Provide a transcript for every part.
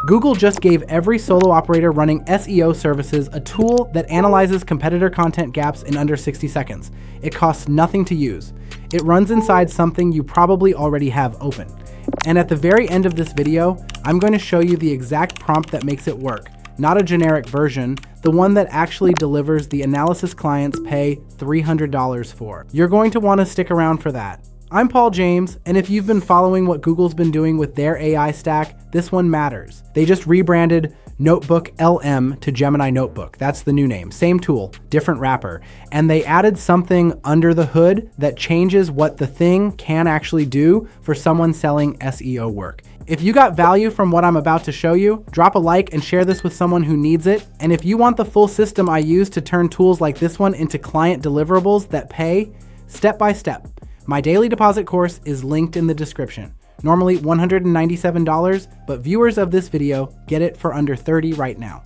Google just gave every solo operator running SEO services a tool that analyzes competitor content gaps in under 60 seconds. It costs nothing to use. It runs inside something you probably already have open. And at the very end of this video, I'm going to show you the exact prompt that makes it work, not a generic version, the one that actually delivers the analysis clients pay $300 for. You're going to want to stick around for that. I'm Paul James, and if you've been following what Google's been doing with their AI stack, this one matters. They just rebranded NotebookLM to Gemini Notebook. That's the new name. Same tool, different wrapper. And they added something under the hood that changes what the thing can actually do for someone selling SEO work. If you got value from what I'm about to show you, drop a like and share this with someone who needs it. And if you want the full system I use to turn tools like this one into client deliverables that pay step by step, my daily deposit course is linked in the description. Normally $197, but viewers of this video get it for under $30 right now.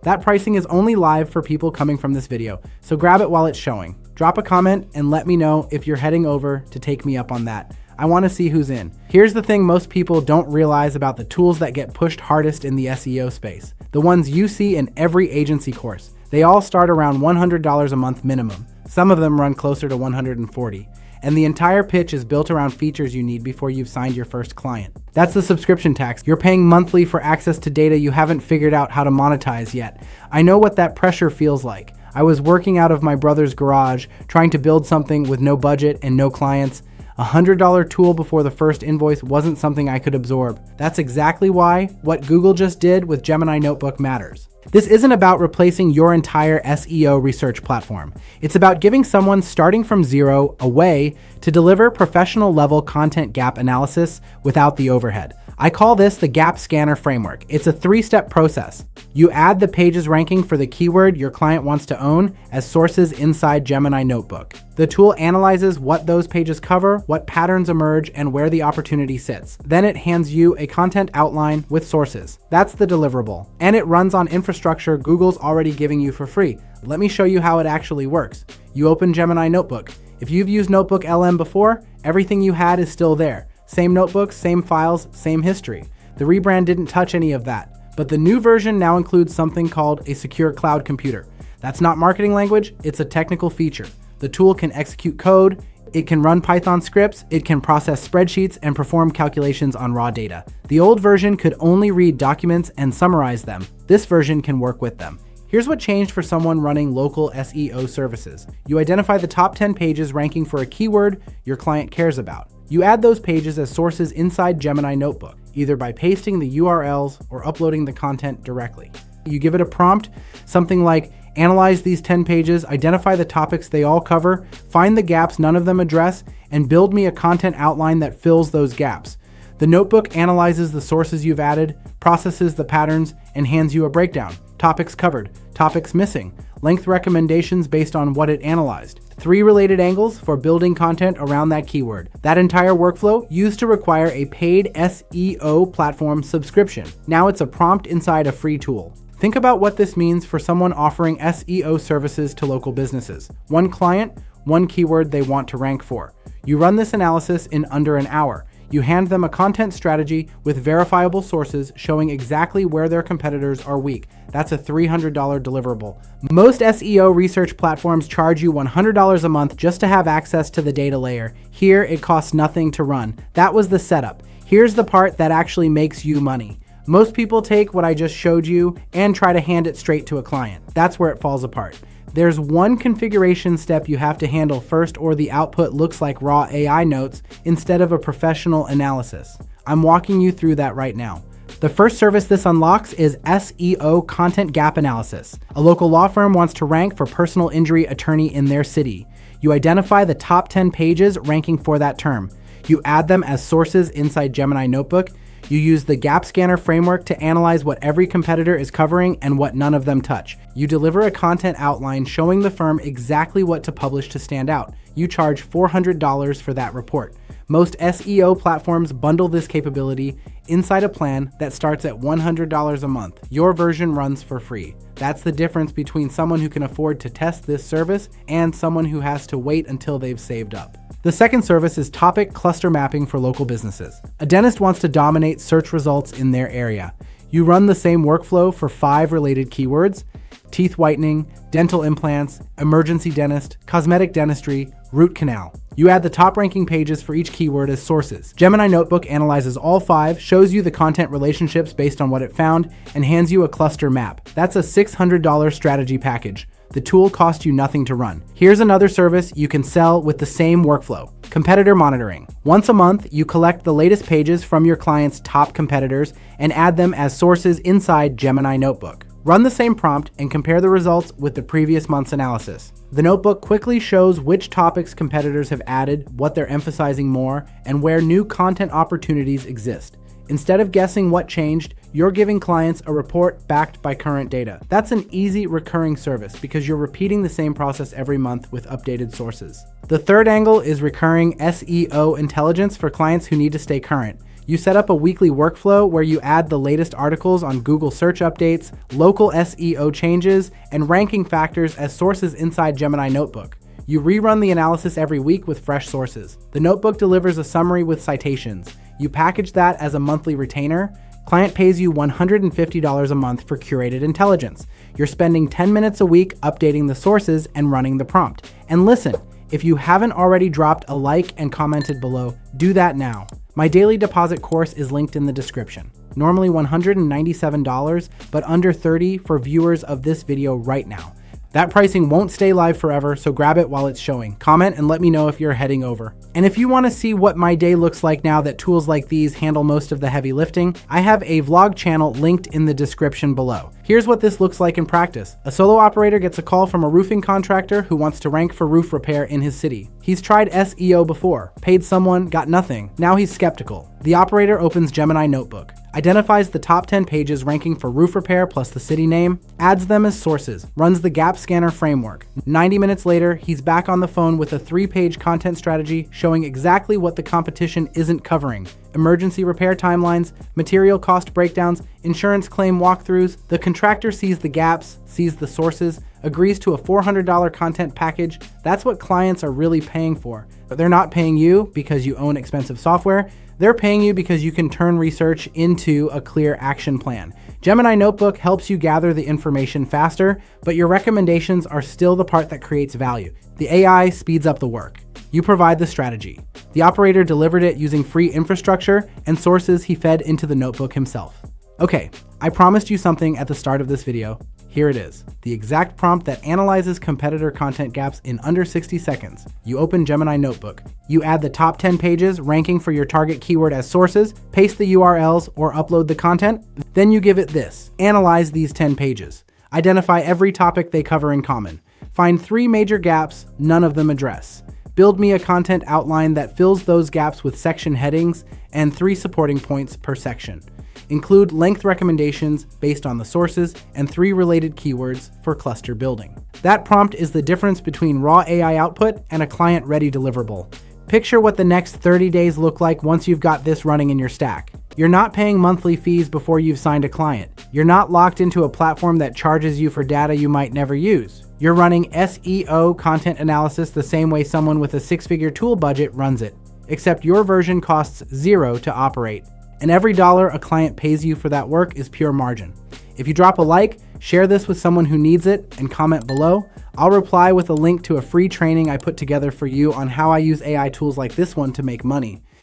That pricing is only live for people coming from this video, so grab it while it's showing. Drop a comment and let me know if you're heading over to take me up on that. I want to see who's in. Here's the thing most people don't realize about the tools that get pushed hardest in the SEO space. The ones you see in every agency course. They all start around $100 a month minimum. Some of them run closer to $140. And the entire pitch is built around features you need before you've signed your first client. That's the subscription tax. You're paying monthly for access to data you haven't figured out how to monetize yet. I know what that pressure feels like. I was working out of my brother's garage, trying to build something with no budget and no clients. A $100 tool before the first invoice wasn't something I could absorb. That's exactly why what Google just did with Gemini Notebook matters. This isn't about replacing your entire SEO research platform. It's about giving someone starting from zero a way to deliver professional level content gap analysis without the overhead. I call this the gap scanner framework. It's a 3-step process. You add the page's ranking for the keyword your client wants to own as sources inside Gemini Notebook. The tool analyzes what those pages cover, what patterns emerge, and where the opportunity sits. Then it hands you a content outline with sources. That's the deliverable. And it runs on infrastructure Google's already giving you for free. Let me show you how it actually works. You open Gemini Notebook. If you've used NotebookLM before, everything you had is still there. Same notebooks, same files, same history. The rebrand didn't touch any of that. But the new version now includes something called a secure cloud computer. That's not marketing language, it's a technical feature. The tool can execute code, it can run Python scripts, it can process spreadsheets and perform calculations on raw data. The old version could only read documents and summarize them. This version can work with them. Here's what changed for someone running local SEO services. You identify the top 10 pages ranking for a keyword your client cares about. You add those pages as sources inside Gemini Notebook, either by pasting the URLs or uploading the content directly. You give it a prompt, something like, analyze these 10 pages, identify the topics they all cover, find the gaps none of them address, and build me a content outline that fills those gaps. The notebook analyzes the sources you've added, processes the patterns, and hands you a breakdown. Topics covered, topics missing, length recommendations based on what it analyzed. 3 related angles for building content around that keyword. That entire workflow used to require a paid SEO platform subscription. Now it's a prompt inside a free tool. Think about what this means for someone offering SEO services to local businesses. One client, one keyword they want to rank for. You run this analysis in under an hour. You hand them a content strategy with verifiable sources showing exactly where their competitors are weak. That's a $300 deliverable. Most SEO research platforms charge you $100 a month just to have access to the data layer. Here, it costs nothing to run. That was the setup. Here's the part that actually makes you money. Most people take what I just showed you and try to hand it straight to a client. That's where it falls apart. There's one configuration step you have to handle first, or the output looks like raw AI notes instead of a professional analysis. I'm walking you through that right now. The first service this unlocks is SEO content gap analysis. A local law firm wants to rank for personal injury attorney in their city. You identify the top 10 pages ranking for that term. You add them as sources inside Gemini Notebook. You use the gap scanner framework to analyze what every competitor is covering and what none of them touch. You deliver a content outline showing the firm exactly what to publish to stand out. You charge $400 for that report. Most SEO platforms bundle this capability inside a plan that starts at $100 a month. Your version runs for free. That's the difference between someone who can afford to test this service and someone who has to wait until they've saved up. The second service is topic cluster mapping for local businesses. A dentist wants to dominate search results in their area. You run the same workflow for 5 related keywords: teeth whitening, dental implants, emergency dentist, cosmetic dentistry, root canal. You add the top ranking pages for each keyword as sources. Gemini Notebook analyzes all 5, shows you the content relationships based on what it found, and hands you a cluster map. That's a $600 strategy package. The tool costs you nothing to run. Here's another service you can sell with the same workflow: competitor monitoring. Once a month, you collect the latest pages from your client's top competitors and add them as sources inside Gemini Notebook. Run the same prompt and compare the results with the previous month's analysis. The notebook quickly shows which topics competitors have added, what they're emphasizing more, and where new content opportunities exist. Instead of guessing what changed, you're giving clients a report backed by current data. That's an easy recurring service because you're repeating the same process every month with updated sources. The third angle is recurring SEO intelligence for clients who need to stay current. You set up a weekly workflow where you add the latest articles on Google search updates, local SEO changes, and ranking factors as sources inside Gemini Notebook. You rerun the analysis every week with fresh sources. The notebook delivers a summary with citations. You package that as a monthly retainer. Client pays you $150 a month for curated intelligence. You're spending 10 minutes a week updating the sources and running the prompt. And listen, if you haven't already dropped a like and commented below, do that now. My daily deposit course is linked in the description. Normally $197, but under $30 for viewers of this video right now. That pricing won't stay live forever, so grab it while it's showing. Comment and let me know if you're heading over. And if you want to see what my day looks like now that tools like these handle most of the heavy lifting, I have a vlog channel linked in the description below. Here's what this looks like in practice. A solo operator gets a call from a roofing contractor who wants to rank for roof repair in his city. He's tried SEO before, paid someone, got nothing. Now he's skeptical. The operator opens Gemini Notebook, identifies the top 10 pages ranking for roof repair plus the city name, adds them as sources, runs the gap scanner framework. 90 minutes later, he's back on the phone with a 3-page content strategy showing exactly what the competition isn't covering: emergency repair timelines, material cost breakdowns, insurance claim walkthroughs. The contractor sees the gaps, sees the sources, agrees to a $400 content package. That's what clients are really paying for. But they're not paying you because you own expensive software. They're paying you because you can turn research into a clear action plan. Gemini Notebook helps you gather the information faster, but your recommendations are still the part that creates value. The AI speeds up the work. You provide the strategy. The operator delivered it using free infrastructure and sources he fed into the notebook himself. Okay, I promised you something at the start of this video. Here it is, the exact prompt that analyzes competitor content gaps in under 60 seconds. You open Gemini Notebook. You add the top 10 pages ranking for your target keyword as sources, paste the URLs or upload the content. Then you give it this: analyze these 10 pages. Identify every topic they cover in common. Find 3 major gaps none of them address. Build me a content outline that fills those gaps with section headings and 3 supporting points per section. Include length recommendations based on the sources and 3 related keywords for cluster building. That prompt is the difference between raw AI output and a client-ready deliverable. Picture what the next 30 days look like once you've got this running in your stack. You're not paying monthly fees before you've signed a client. You're not locked into a platform that charges you for data you might never use. You're running SEO content analysis the same way someone with a 6-figure tool budget runs it, except your version costs $0 to operate. And every dollar a client pays you for that work is pure margin. If you drop a like, share this with someone who needs it, and comment below, I'll reply with a link to a free training I put together for you on how I use AI tools like this one to make money.